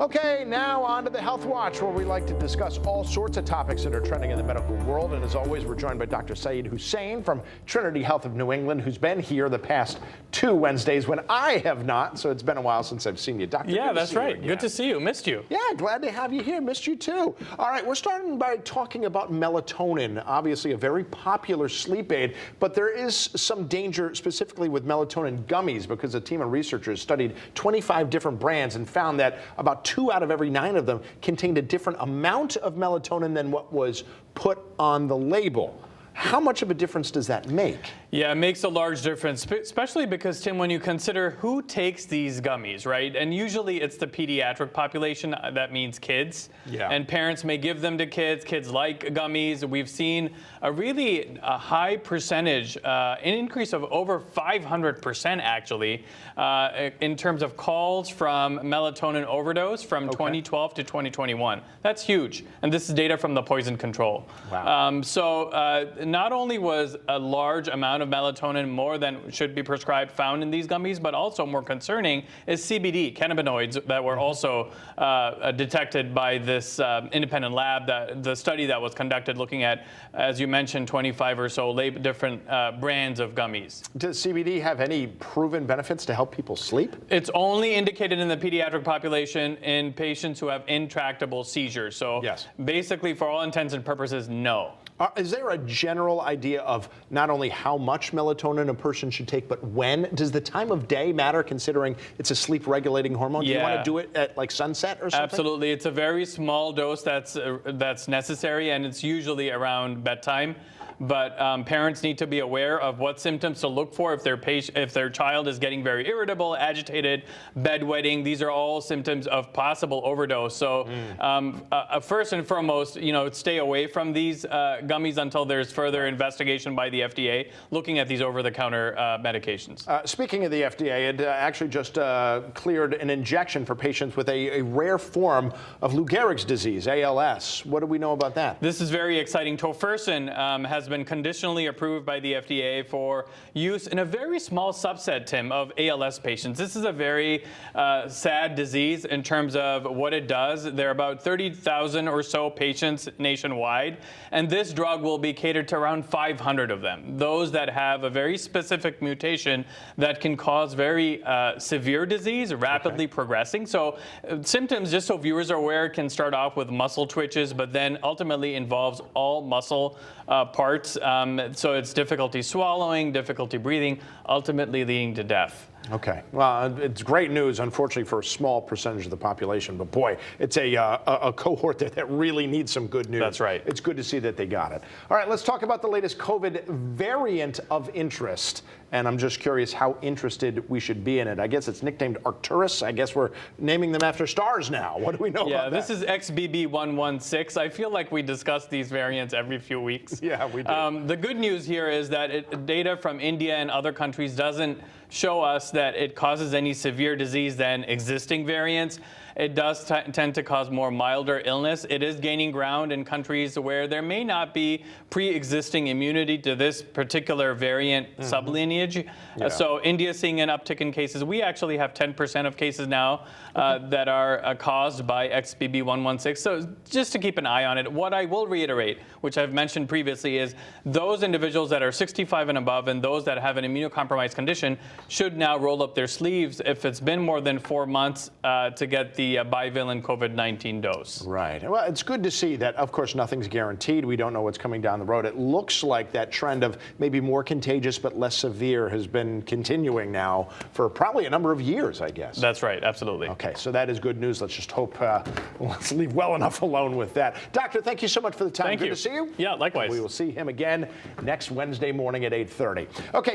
Okay, now on to the Health Watch, where we like to discuss all sorts of topics that are trending in the medical world. And as always, we're joined by Dr. Syed Hussain from Trinity Health of New England, who's been here the past 2 Wednesdays when I have not. So it's been a while since I've seen you, Doctor. Yeah, that's right. Good to see you. Missed you. Yeah, glad to have you here. Missed you too. All right, we're starting by talking about melatonin, obviously a very popular sleep aid, but there is some danger specifically with melatonin gummies because a team of researchers studied 25 different brands and found that about 2 out of every 9 of them contained a different amount of melatonin than what was put on the label. How much of a difference does that make? Yeah, it makes a large difference, especially because, Tim, when you consider who takes these gummies, right? And usually it's the pediatric population, that means kids. Yeah. And parents may give them to kids. Kids like gummies. We've seen a high percentage, an increase of over 500% actually, in terms of calls from melatonin overdose from 2012 to 2021. That's huge. And this is data from the Poison Control. Wow. Not only was a large amount of melatonin, more than should be prescribed, found in these gummies, but also more concerning is CBD, cannabinoids, that were also detected by this independent lab, the study that was conducted looking at, as you mentioned, 25 or so different brands of gummies. Does CBD have any proven benefits to help people sleep? It's only indicated in the pediatric population in patients who have intractable seizures. So yes, basically, for all intents and purposes, no. Is there a general idea of not only how much melatonin a person should take, but when? Does the time of day matter, considering it's a sleep-regulating hormone? Yeah. Do you want to do it at like sunset or something? Absolutely. It's a very small dose that's necessary, and it's usually around bedtime. But parents need to be aware of what symptoms to look for if their child is getting very irritable, agitated, bedwetting. These are all symptoms of possible overdose. So first and foremost, stay away from these gummies until there's further investigation by the FDA looking at these over-the-counter medications. Speaking of the FDA, it actually just cleared an injection for patients with a rare form of Lou Gehrig's disease, ALS. What do we know about that? This is very exciting. Tofersen has been conditionally approved by the FDA for use in a very small subset, Tim, of ALS patients. This is a very sad disease in terms of what it does. There are about 30,000 or so patients nationwide, and this drug will be catered to around 500 of them, those that have a very specific mutation that can cause very severe disease, rapidly progressing. So symptoms, just so viewers are aware, can start off with muscle twitches, but then ultimately involves all muscle parts. So it's difficulty swallowing, difficulty breathing, ultimately leading to death. Okay. Well, it's great news, unfortunately, for a small percentage of the population. But boy, it's a cohort that really needs some good news. That's right. It's good to see that they got it. All right, let's talk about the latest COVID variant of interest. And I'm just curious how interested we should be in it. I guess it's nicknamed Arcturus. I guess we're naming them after stars now. What do we know about that? Yeah, this is XBB.1.16. I feel like we discuss these variants every few weeks. Yeah, we do. The good news here is that data from India and other countries doesn't show us that it causes any severe disease than existing variants. It does tend to cause more milder illness. It is gaining ground in countries where there may not be pre-existing immunity to this particular variant sublineage. Yeah. So India is seeing an uptick in cases. We actually have 10% of cases now that are caused by XBB.1.16. So just to keep an eye on it, what I will reiterate, which I've mentioned previously, is those individuals that are 65 and above and those that have an immunocompromised condition should now roll up their sleeves if it's been more than 4 months to get the bivalent COVID-19 dose. Right. Well, it's good to see that, of course, nothing's guaranteed. We don't know what's coming down the road. It looks like that trend of maybe more contagious but less severe has been continuing now for probably a number of years, I guess. That's right. Absolutely. Okay, so that is good news. Let's just hope, let's leave well enough alone with that. Doctor, thank you so much for the time. Thank you. Good to see you. Yeah, likewise. We will see him again next Wednesday morning at 8:30. Okay.